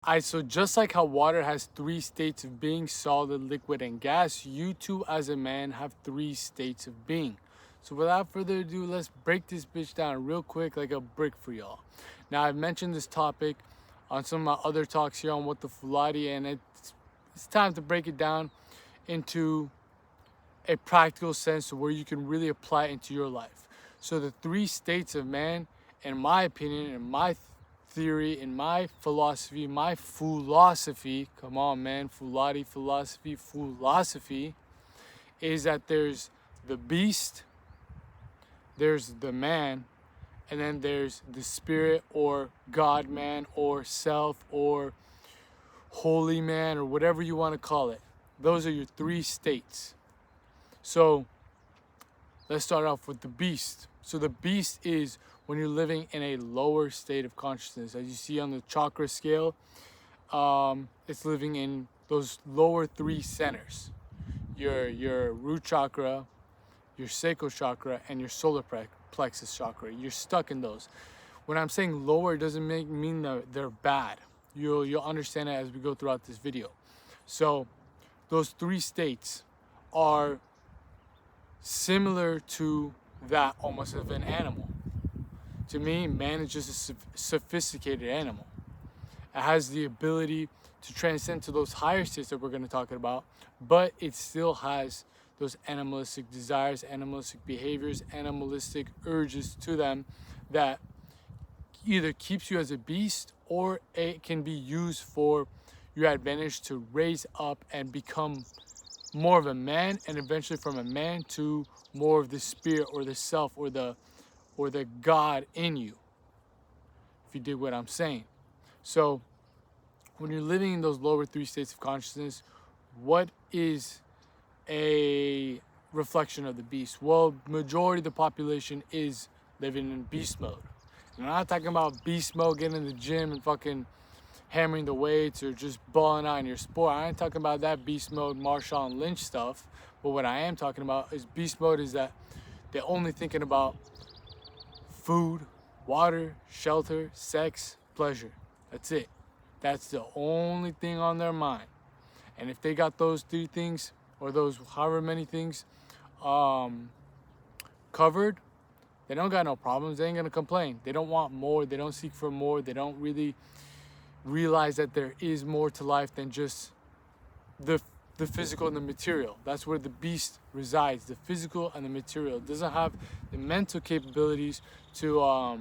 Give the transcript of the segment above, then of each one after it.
Alright, so just like how water has three states of being, solid, liquid, and gas, you too as a man have three states of being. So without further ado, let's break this bitch down real quick like a brick for y'all. Now, I've mentioned this topic on some of my other talks here on What the Fulati, and it's time to break it down into a practical sense of where you can really apply it into your life. So the three states of man, in my opinion, in my theory, in my philosophy, come on man, philosophy, is that there's the beast, there's the man, and then there's the spirit or God man or self or holy man or whatever you want to call it. Those are your three states. So let's start off with the beast. So the beast is when you're living in a lower state of consciousness. As you see on the chakra scale, it's living in those lower three centers. Your root chakra, your sacral chakra, and your solar plexus chakra. You're stuck in those. When I'm saying lower, it doesn't mean that they're bad. You'll understand it as we go throughout this video. So those three states are similar to that almost of an animal. To me, man is just a sophisticated animal. It has the ability to transcend to those higher states that we're going to talk about, but it still has those animalistic desires, animalistic behaviors, animalistic urges to them that either keeps you as a beast or it can be used for your advantage to raise up and become more of a man, and eventually from a man to more of the spirit or the self or the God in you, if you dig what I'm saying. So when you're living in those lower three states of consciousness, what is a reflection of the beast? Well, majority of the population is living in beast mode. And I'm not talking about beast mode, getting in the gym and fucking hammering the weights or just balling out in your sport. I ain't talking about that beast mode Marshawn Lynch stuff. But what I am talking about is beast mode is that they're only thinking about food, water, shelter, sex, pleasure. That's it. That's the only thing on their mind. And if they got those three things or those however many things covered, they don't got no problems. They ain't gonna complain. They don't want more. They don't seek for more. They don't really realize that there is more to life than just the physical and the material. That's where the beast resides, the physical and the material. It doesn't have the mental capabilities to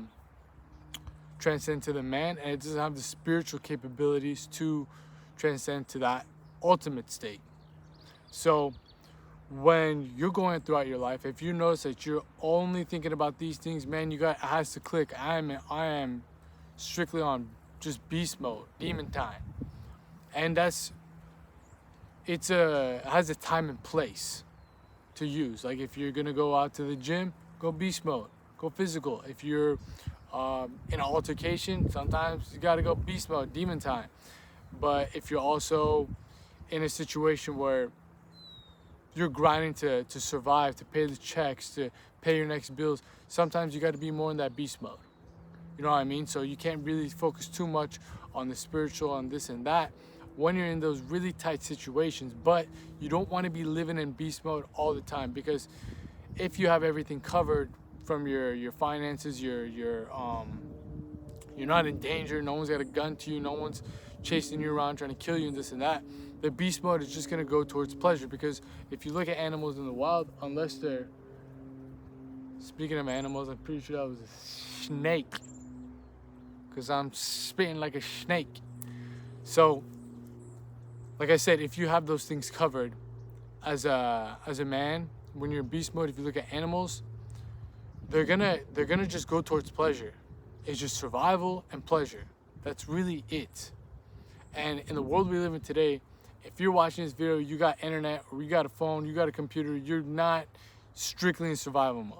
transcend to the man, and it doesn't have the spiritual capabilities to transcend to that ultimate state. So when you're going throughout your life, if you notice that you're only thinking about these things, man, it has to click. I am strictly on just beast mode, demon time. And it has a time and place to use. Like if you're gonna go out to the gym, go beast mode, go physical. If you're in an altercation, sometimes you gotta go beast mode, demon time. But if you're also in a situation where you're grinding to survive, to pay the checks, to pay your next bills, sometimes you gotta be more in that beast mode. You know what I mean? So you can't really focus too much on the spiritual and this and that when you're in those really tight situations. But you don't want to be living in beast mode all the time, because if you have everything covered from your finances, you're not in danger, no one's got a gun to you, no one's chasing you around trying to kill you and this and that, the beast mode is just going to go towards pleasure. Because if you look at animals in the wild, unless they're, speaking of animals, I'm pretty sure that was a snake, because I'm spitting like a snake. So, like I said, if you have those things covered as a man, when you're in beast mode, if you look at animals, they're gonna just go towards pleasure. It's just survival and pleasure. That's really it. And in the world we live in today, if you're watching this video, you got internet or you got a phone, you got a computer, you're not strictly in survival mode.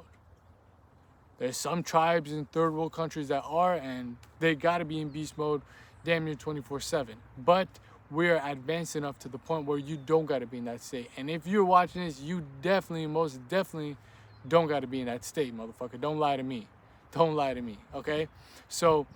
There's some tribes in third world countries that are, and they gotta be in beast mode damn near 24/7. But we're advanced enough to the point where you don't gotta be in that state. And if you're watching this, you most definitely don't gotta be in that state, motherfucker. Don't lie to me. Don't lie to me, okay? So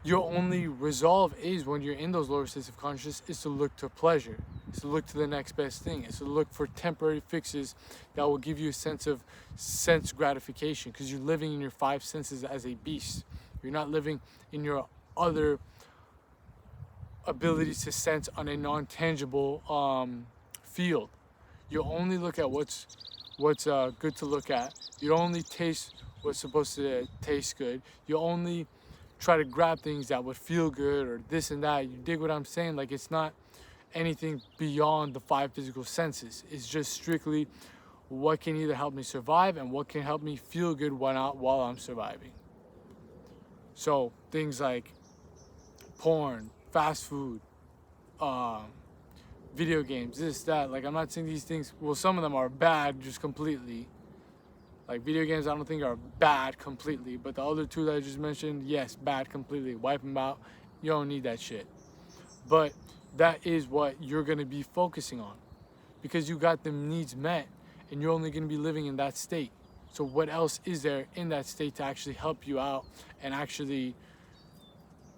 your only resolve is, when you're in those lower states of consciousness, is to look to pleasure, is to look to the next best thing, is to look for temporary fixes that will give you a sense of sense gratification, because you're living in your five senses as a beast. You're not living in your other abilities to sense on a non-tangible field. You only look at what's good to look at. You only taste what's supposed to taste good. You only try to grab things that would feel good, or this and that. You dig what I'm saying? Like, it's not anything beyond the five physical senses. It's just strictly what can either help me survive and what can help me feel good while I'm surviving. So things like porn, fast food, video games, this, that. Like, I'm not saying these things, well, some of them are bad just completely. Like, video games, I don't think are bad completely, but the other two that I just mentioned, yes, bad completely. Wipe them out. You don't need that shit. But that is what you're going to be focusing on, because you got them needs met, and you're only going to be living in that state. So what else is there in that state to actually help you out and actually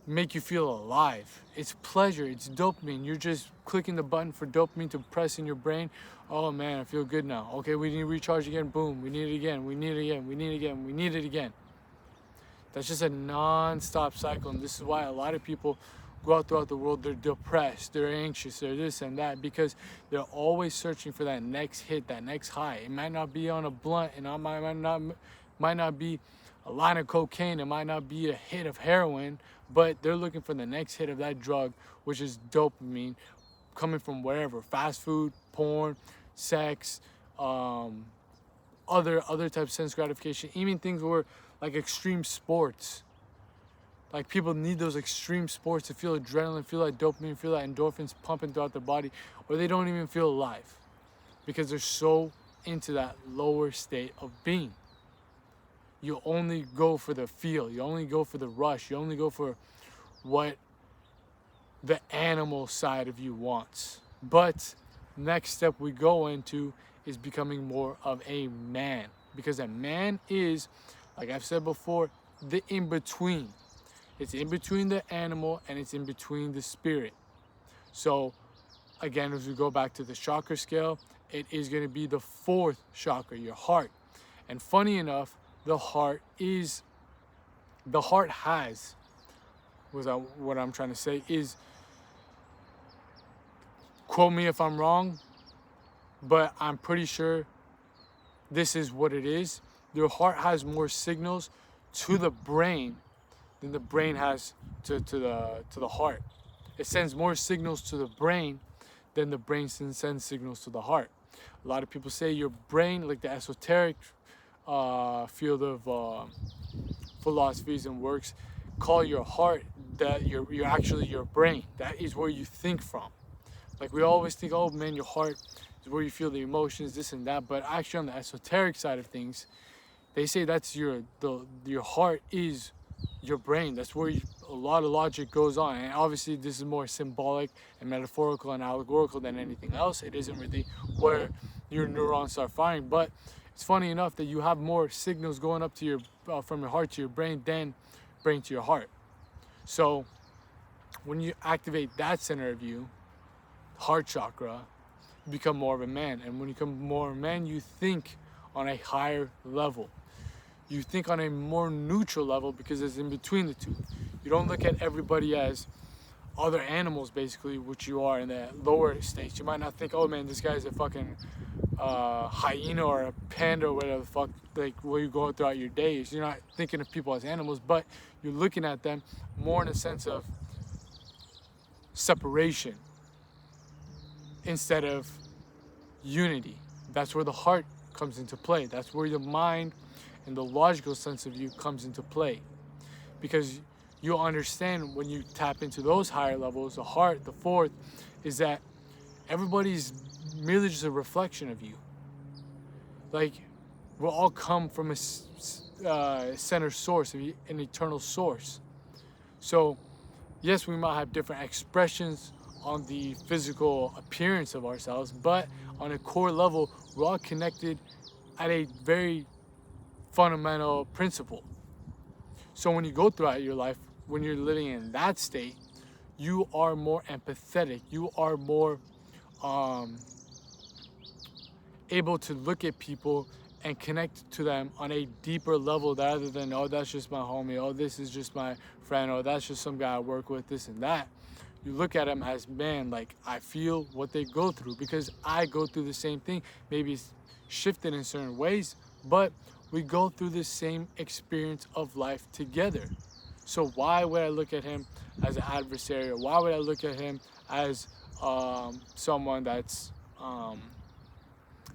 make you feel alive? It's pleasure, it's dopamine. You're just clicking the button for dopamine to press in your brain. Oh man, I feel good now. Okay, we need to recharge again. Boom, we need it again. We need it again. We need it again. We need it again. That's just a non-stop cycle, and this is why a lot of people go out throughout the world, they're depressed, they're anxious, they're this and that, because they're always searching for that next hit, that next high. It might not be on a blunt, and might not be a line of cocaine, it might not be a hit of heroin, but they're looking for the next hit of that drug, which is dopamine, coming from wherever: fast food, porn, sex, other types of sense gratification, even things where like extreme sports. Like, people need those extreme sports to feel adrenaline, feel that dopamine, feel that endorphins pumping throughout their body, or they don't even feel alive because they're so into that lower state of being. You only go for the feel, you only go for the rush, you only go for what the animal side of you wants. But next step we go into is becoming more of a man, because a man is, like I've said before, the in-between. It's in between the animal and it's in between the spirit. So again, as we go back to the chakra scale, it is going to be the fourth chakra, your heart. And funny enough, the heart has, what I'm trying to say is, quote me if I'm wrong, but I'm pretty sure this is what it is. Your heart has more signals to the brain than the brain has to the heart. It sends more signals to the brain than the brain sends signals to the heart. A lot of people say your brain, like the esoteric field of philosophies and works, call your heart that you're actually your brain. That is where you think from. Like, we always think, oh man, your heart is where you feel the emotions, this and that. But actually, on the esoteric side of things, they say that's your heart is your brain. That's where a lot of logic goes on. And obviously this is more symbolic and metaphorical and allegorical than anything else. It isn't really where your neurons start firing. But it's funny enough that you have more signals going up to your from your heart to your brain than brain to your heart. So when you activate that center of you, heart chakra, you become more of a man. And when you become more of a man, you think on a higher level. You think on a more neutral level, because it's in between the two. You don't look at everybody as other animals, basically, which you are in the lower states. You might not think, oh man, this guy's a fucking hyena or a panda or whatever the fuck, like, where you go throughout your days. You're not thinking of people as animals, but you're looking at them more in a sense of separation instead of unity. That's where the heart comes into play. That's where the mind and the logical sense of you comes into play, because you'll understand when you tap into those higher levels. The heart, the fourth, is that everybody's merely just a reflection of you. Like, we'll all come from a center source, an eternal source. So yes, we might have different expressions on the physical appearance of ourselves, but on a core level, we're all connected at a very fundamental principle. So when you go throughout your life, when you're living in that state, you are more empathetic. You are more um, able to look at people and connect to them on a deeper level rather than, oh, that's just my homie, oh, this is just my friend, or that's just some guy I work with, this and that. You look at them as, man, like, I feel what they go through because I go through the same thing. Maybe it's shifted in certain ways, but we go through the same experience of life together. So why would I look at him as an adversary? Or why would I look at him as someone that's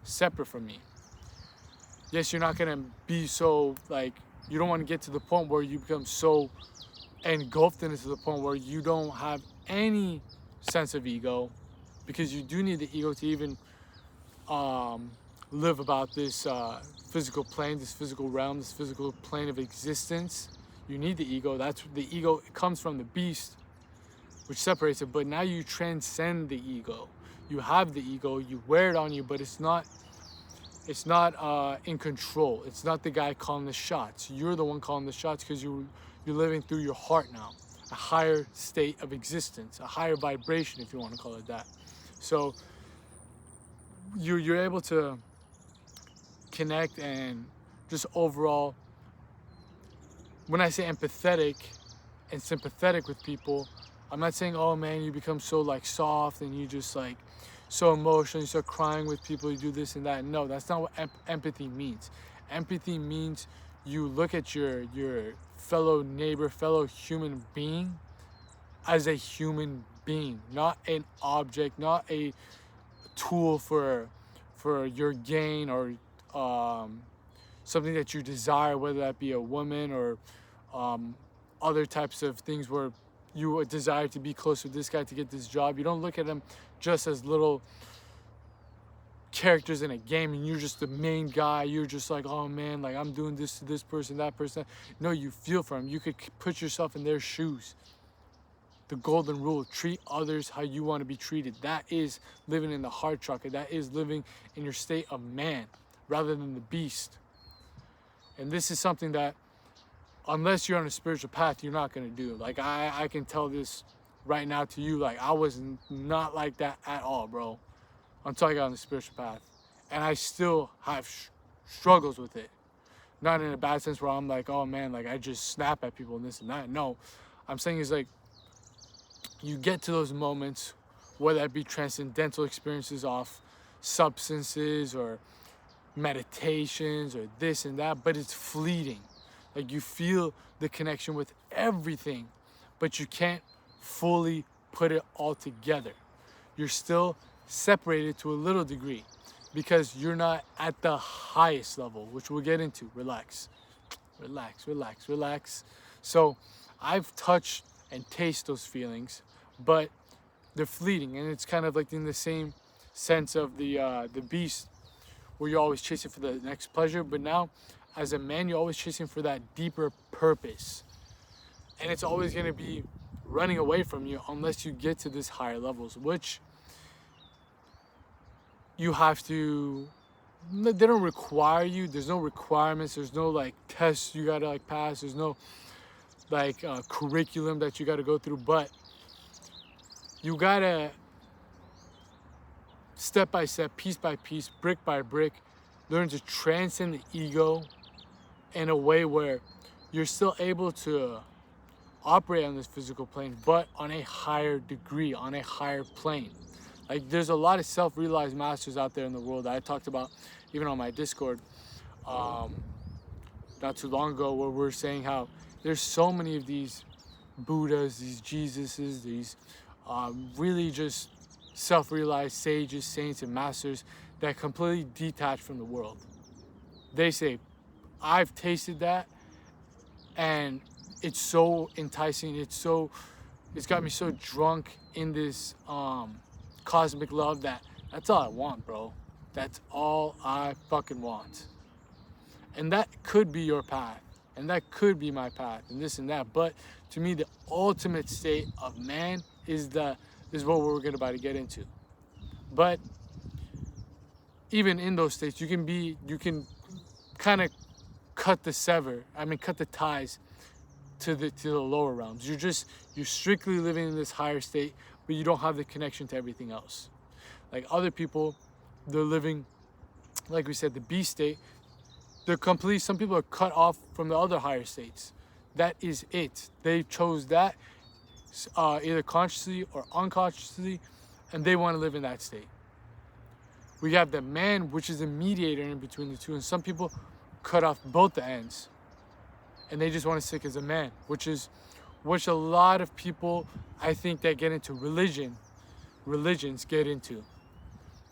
separate from me? Yes, you're not gonna be so, like, you don't want to get to the point where you become so engulfed into the point where you don't have any sense of ego, because you do need the ego to even live about this physical plane, this physical realm, this physical plane of existence. You need the ego. That's the ego. It comes from the beast, which separates it. But now you transcend the ego. You have the ego. You wear it on you, but it's not in control. It's not the guy calling the shots. You're the one calling the shots because you're living through your heart now, a higher state of existence, a higher vibration, if you want to call it that. So you're able to connect and just overall, when I say empathetic and sympathetic with people, I'm not saying, oh man, you become so like soft and you just like so emotional, you start crying with people, you do this and that. No, that's not what empathy means. Empathy means you look at your fellow neighbor, fellow human being as a human being, not an object, not a tool for your gain or something that you desire, whether that be a woman or other types of things where you desire to be close with this guy to get this job. You don't look at them just as little characters in a game and you're just the main guy. You're just like, oh man, like I'm doing this to this person, that person. No, you feel for them. You could put yourself in their shoes. The golden rule: treat others how you want to be treated. That is living in the heart chakra. That is living in your state of man rather than the beast. And this is something that, unless you're on a spiritual path, you're not going to do. Like I can tell this right now to you, like I was not like that at all, bro, until I got on the spiritual path. And I still have struggles with it. Not in a bad sense where I'm like, oh man, like I just snap at people and this and that. No, I'm saying is like, you get to those moments, whether that be transcendental experiences off substances or meditations or this and that, but it's fleeting. Like you feel the connection with everything, but you can't fully put it all together. You're still separated to a little degree because you're not at the highest level, which we'll get into. Relax, relax, relax, relax. So I've touched and tasted those feelings, but they're fleeting, and it's kind of like in the same sense of the beast, where you're always chasing for the next pleasure. But now, as a man, you're always chasing for that deeper purpose, and it's always going to be running away from you unless you get to this higher levels, which you have to. They don't require you. There's no requirements. There's no like tests you gotta like pass. There's no like curriculum that you gotta go through, but you gotta step by step, piece by piece, brick by brick, learn to transcend the ego in a way where you're still able to operate on this physical plane, but on a higher degree, on a higher plane. Like there's a lot of self-realized masters out there in the world that I talked about even on my Discord not too long ago, where we're saying how there's so many of these Buddhas, these Jesuses, these really just self-realized sages, saints, and masters that completely detach from the world. They say, I've tasted that, and it's so enticing. It's got me so drunk in this cosmic love that's all I want, bro. That's all I fucking want. And that could be your path, and that could be my path, and this and that. But to me, the ultimate state of man is what we're about to get into. But even in those states, you can kind of cut the ties to the lower realms. You're strictly living in this higher state, but you don't have the connection to everything else. Like other people, they're living, like we said, the beast state. Some people are cut off from the other higher states. That is it. They chose that either consciously or unconsciously, and they want to live in that state. We have the man, which is a mediator in between the two, and some people cut off both the ends, and they just want to stick as a man, which a lot of people, I think, that get into religions get into.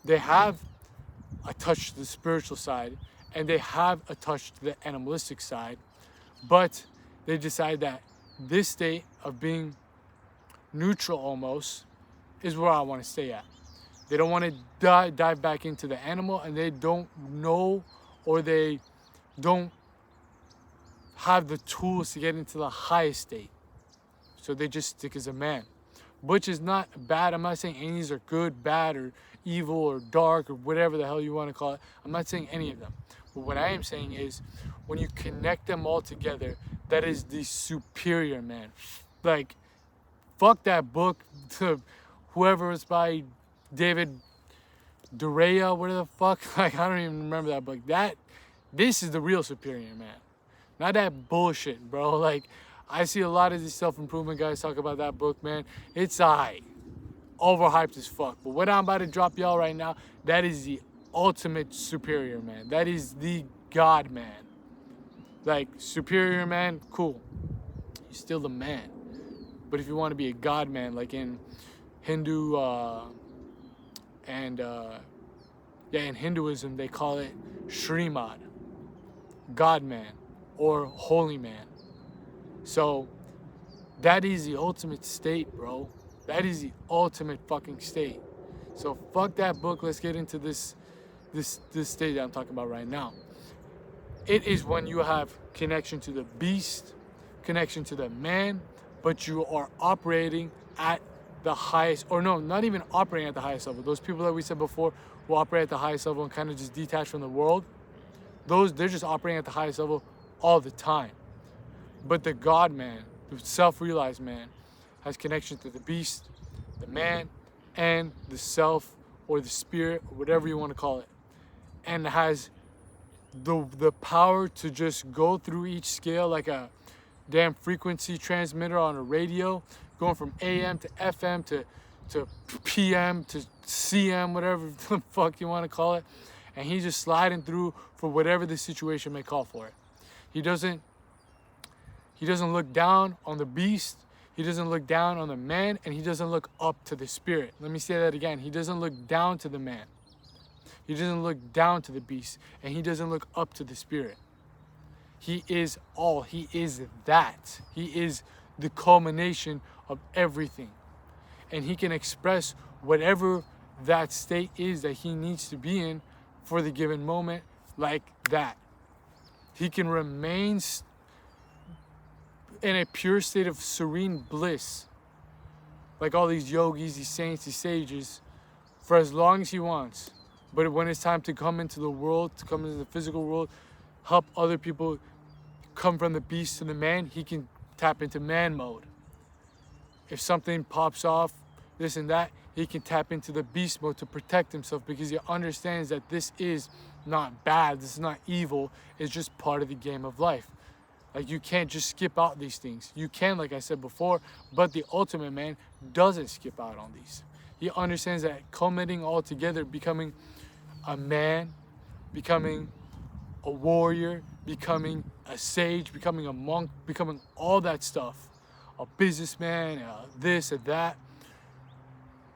They have a touch to the spiritual side, and they have a touch to the animalistic side, but they decide that this state of being neutral almost is where I want to stay at. They don't want to dive back into the animal, and they don't know, or they don't have the tools to get into the highest state. So they just stick as a man, which is not bad. I'm not saying any of these are good, bad, or evil, or dark, or whatever the hell you want to call it. I'm not saying any of them. But what I am saying is, when you connect them all together, that is the superior man. Like, fuck that book to whoever it's by, David Durea, whatever the fuck. Like, I don't even remember that book. This is the real superior man. Not that bullshit, bro. Like, I see a lot of these self-improvement guys talk about that book, man. It's overhyped as fuck. But what I'm about to drop y'all right now, that is the ultimate superior man. That is the God man. Like, superior man, cool. You're still the man. But if you want to be a God man, like in Hindu, in Hinduism, they call it Srimad, God man, or holy man. So that is the ultimate state, bro. That is the ultimate fucking state. So fuck that book. Let's get into this state that I'm talking about right now. It is when you have connection to the beast, connection to the man, but you are operating at the highest, or no, not even operating at the highest level. Those people that we said before who operate at the highest level and kind of just detach from the world, they're just operating at the highest level all the time. But the God man, the self-realized man, has connection to the beast, the man, and the self, or the spirit, or whatever you want to call it, and has the power to just go through each scale like a damn frequency transmitter on a radio, going from AM to FM to PM to CM, whatever the fuck you want to call it, and he's just sliding through for whatever the situation may call for it. He doesn't look down on the beast, he doesn't look down on the man, and he doesn't look up to the spirit. Let me say that again. He doesn't look down to the man. He doesn't look down to the beast, and he doesn't look up to the spirit. He is all. He is that. He is the culmination of everything. And he can express whatever that state is that he needs to be in for the given moment like that. He can remain in a pure state of serene bliss, like all these yogis, these saints, these sages, for as long as he wants. But when it's time to come into the world, to come into the physical world, help other people come from the beast to the man, he can tap into man mode. If something pops off, this and that, he can tap into the beast mode to protect himself, because he understands that this is not bad, this is not evil, it's just part of the game of life. Like, you can't just skip out these things. You can, like I said before, but the ultimate man doesn't skip out on these. He understands that culminating all together, becoming a man, becoming a warrior, becoming a sage, becoming a monk, becoming all that stuff, a businessman, this and that,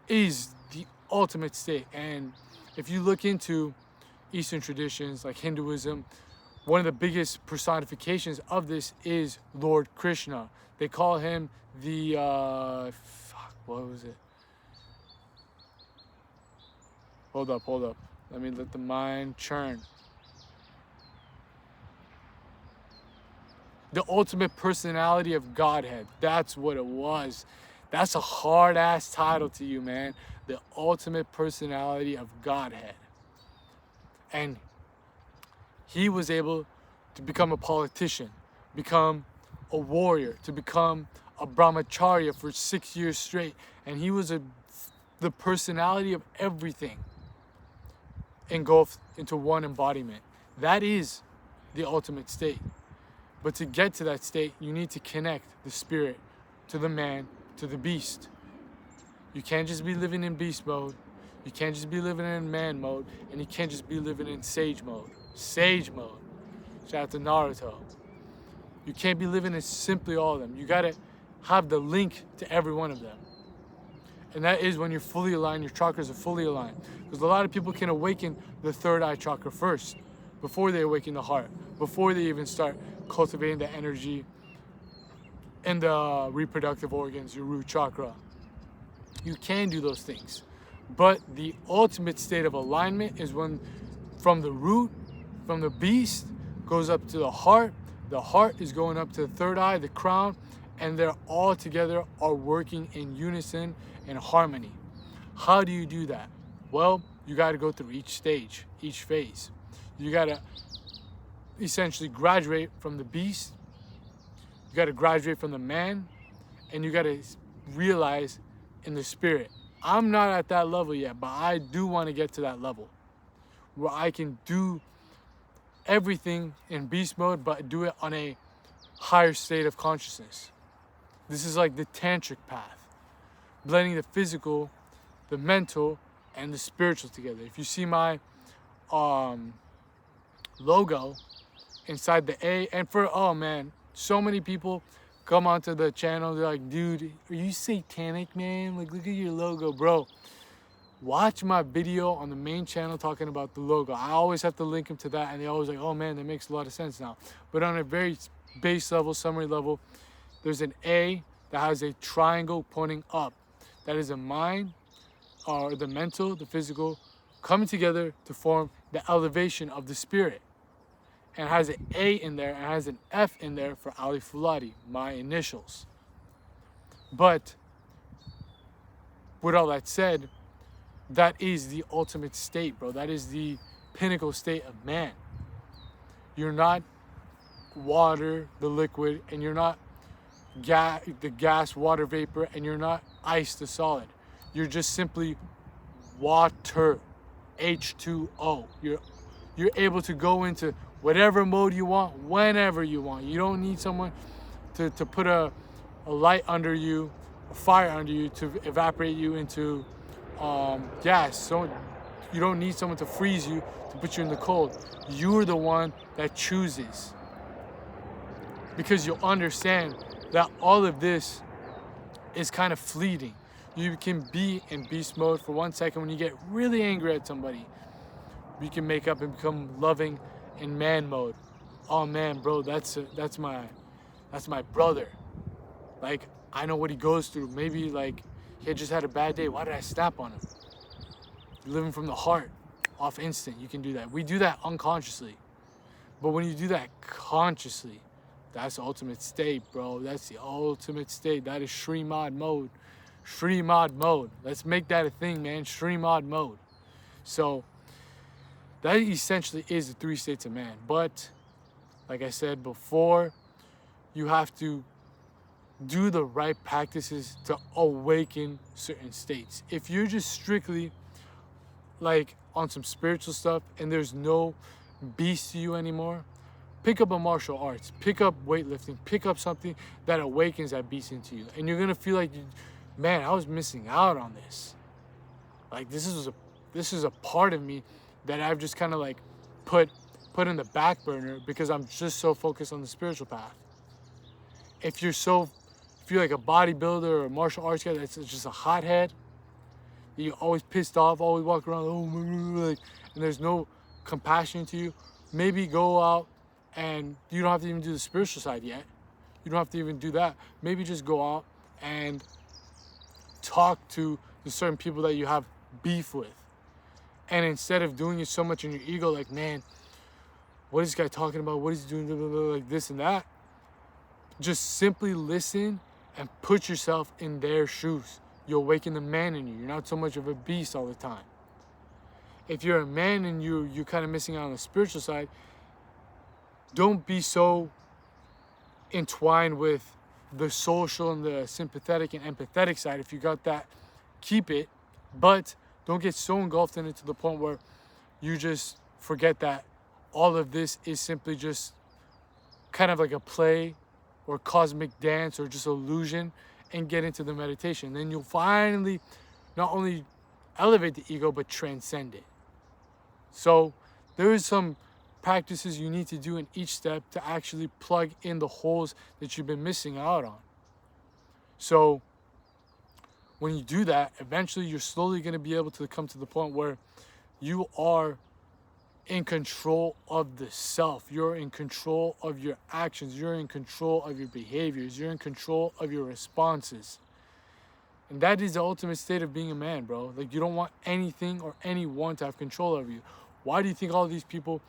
is the ultimate state. And if you look into Eastern traditions like Hinduism, one of the biggest personifications of this is Lord Krishna. They call him the, what was it? Hold up. Let me let the mind churn. The ultimate personality of Godhead. That's what it was. That's a hard-ass title to you, man. The ultimate personality of Godhead. And he was able to become a politician, become a warrior, to become a brahmacharya for 6 years straight. And he was the personality of everything engulfed into one embodiment. That is the ultimate state. But to get to that state, you need to connect the spirit to the man, to the beast. You can't just be living in beast mode. You can't just be living in man mode. And you can't just be living in sage mode. Sage mode. Shout out to Naruto. You can't be living in simply all of them. You gotta have the link to every one of them. And that is when you're fully aligned, your chakras are fully aligned. Because a lot of people can awaken the third eye chakra first, before they awaken the heart, before they even start cultivating the energy and the reproductive organs, your root chakra. You can do those things. But the ultimate state of alignment is when from the root, from the beast, goes up to the heart is going up to the third eye, the crown, and they're all together are working in unison and harmony. How do you do that? Well, you got to go through each stage, each phase. You got to essentially graduate from the beast, you got to graduate from the man, and you got to realize in the spirit. I'm not at that level yet, but I do want to get to that level where I can do everything in beast mode, but do it on a higher state of consciousness. This is like the tantric path, blending the physical, the mental, and the spiritual together. If you see my logo inside the A, and oh man, so many people come onto the channel, they're like, dude, are you satanic, man? Like, look at your logo, bro. Watch my video on the main channel talking about the logo. I always have to link them to that, and they always like, oh man, that makes a lot of sense now. But on a very base level, summary level, there's an A that has a triangle pointing up. That is a mind, or the mental, the physical, coming together to form the elevation of the spirit. And it has an A in there, and has an F in there for Ali Fuladi, my initials. But with all that said, that is the ultimate state, bro. That is the pinnacle state of man. You're not water, the liquid, and you're not the gas, water vapor, and you're not ice, the solid. You're just simply water, H2O. You're able to go into whatever mode you want, whenever you want. You don't need someone to put a light under you, a fire under you to evaporate you into gas. So you don't need someone to freeze you, to put you in the cold. You're the one that chooses. Because you'll understand that all of this is kind of fleeting. You can be in beast mode for 1 second when you get really angry at somebody. You can make up and become loving in man mode. Oh man, bro, that's my brother. Like, I know what he goes through. Maybe like he had just had a bad day. Why did I snap on him? Living from the heart, off instant, you can do that. We do that unconsciously. But when you do that consciously, that's the ultimate state, bro. That's the ultimate state. That is Shrimad mode. Shrimad mode. Let's make that a thing, man. Shrimad mode. So that essentially is the 3 states of man. But like I said before, you have to do the right practices to awaken certain states. If you're just strictly like on some spiritual stuff and there's no beast to you anymore, pick up a martial arts, pick up weightlifting, pick up something that awakens that beast into you. And you're gonna feel like, man, I was missing out on this. Like this is a part of me that I've just kind of like put in the back burner because I'm just so focused on the spiritual path. If you're like a bodybuilder or a martial arts guy that's just a hothead, you're always pissed off, always walk around, and there's no compassion to you, maybe go out and you don't have to even do the spiritual side yet. You don't have to even do that. Maybe just go out and talk to the certain people that you have beef with. And instead of doing it so much in your ego, like, man, what is this guy talking about? What is he doing? Blah, blah, blah, like this and that. Just simply listen and put yourself in their shoes. You'll awaken the man in you. You're not so much of a beast all the time. If you're a man and you're kind of missing out on the spiritual side, don't be so entwined with the social and the sympathetic and empathetic side. If you got that, keep it, but don't get so engulfed in it to the point where you just forget that all of this is simply just kind of like a play or cosmic dance or just illusion, and get into the meditation. Then you'll finally not only elevate the ego but transcend it. So there is some practices you need to do in each step to actually plug in the holes that you've been missing out on. So when you do that, eventually you're slowly going to be able to come to the point where you are in control of the self. You're in control of your actions. You're in control of your behaviors. You're in control of your responses. And that is the ultimate state of being a man, bro. Like, you don't want anything or anyone to have control over you. Why do you think all these people,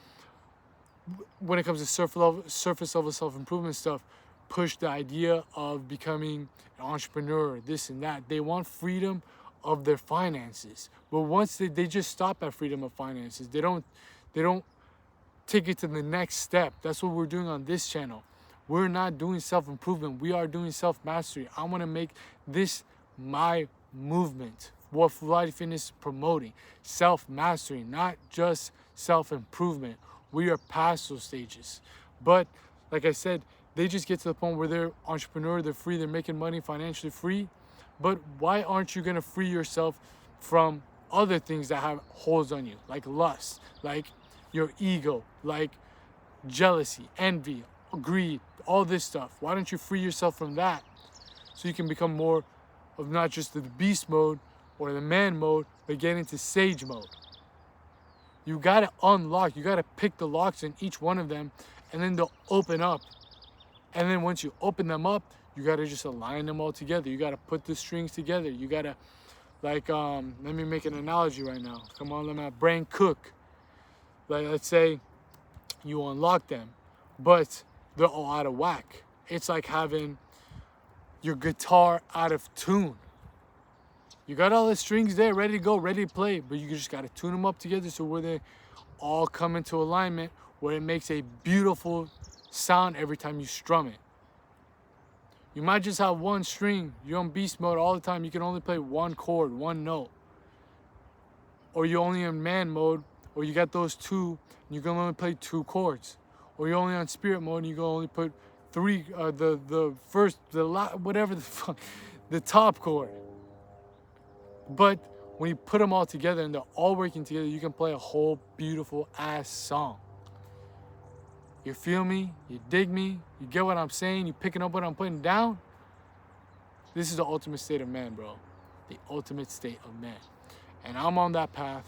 when it comes to surface level self-improvement stuff, push the idea of becoming an entrepreneur, this and that? They want freedom of their finances. But once they just stop at freedom of finances. They don't take it to the next step. That's what we're doing on this channel. We're not doing self-improvement. We are doing self-mastery. I want to make this my movement. What Fulati Fitness is promoting. Self-mastery, not just self-improvement. We are past those stages. But like I said, they just get to the point where they're entrepreneur, they're free, they're making money, financially free. But why aren't you going to free yourself from other things that have holds on you, like lust, like your ego, like jealousy, envy, greed, all this stuff? Why don't you free yourself from that so you can become more of not just the beast mode or the man mode, but get into sage mode? You got to unlock, you got to pick the locks in each one of them, and then they'll open up. And then once you open them up, you got to just align them all together. You got to put the strings together. You got to, like, let me make an analogy right now. Come on, let my brain cook. Like, let's say you unlock them, but they're all out of whack. It's like having your guitar out of tune. You got all the strings there, ready to go, ready to play, but you just got to tune them up together so where they all come into alignment, where it makes a beautiful sound every time you strum it. You might just have one string. You're on beast mode all the time. You can only play one chord, one note. Or you're only in man mode, or you got those two, and you can only play two chords. Or you're only on spirit mode, and you can only put three, whatever the fuck, the top chord. But when you put them all together and they're all working together, you can play a whole beautiful ass song. You feel me? You dig me? You get what I'm saying? You picking up what I'm putting down? This is the ultimate state of man, bro. The ultimate state of man. And I'm on that path.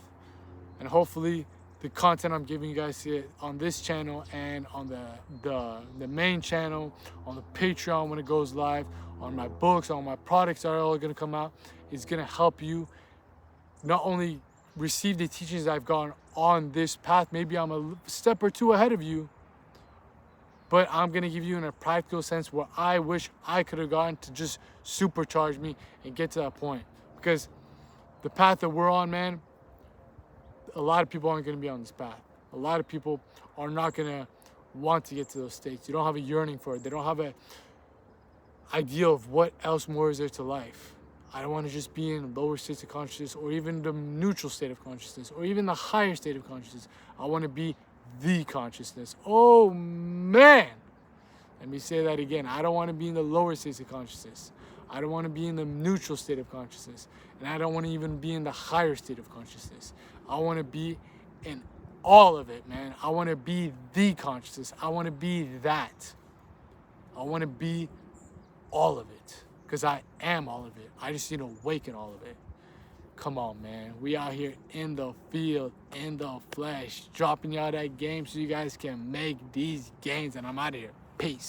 And hopefully the content I'm giving you guys here on this channel and on the main channel, on the Patreon when it goes live, on my books, on my products that are all going to come out, is going to help you not only receive the teachings I've gone on this path. Maybe I'm a step or two ahead of you, but I'm going to give you in a practical sense where I wish I could have gotten to just supercharge me and get to that point. Because the path that we're on, man, a lot of people aren't going to be on this path. A lot of people are not going to want to get to those states. They don't have a yearning for it. They don't have an ideal of what else more is there to life. I don't want to just be in lower states of consciousness, or even the neutral state of consciousness, or even the higher state of consciousness. I want to be the consciousness. Oh, man. Let me say that again. I don't want to be in the lower states of consciousness. I don't want to be in the neutral state of consciousness. And I don't want to even be in the higher state of consciousness. I want to be in all of it, man. I want to be the consciousness. I want to be that. I want to be all of it. Because I am all of it. I just need to awaken all of it. Come on, man. We out here in the field, in the flesh, dropping y'all that game so you guys can make these gains. And I'm out of here. Peace.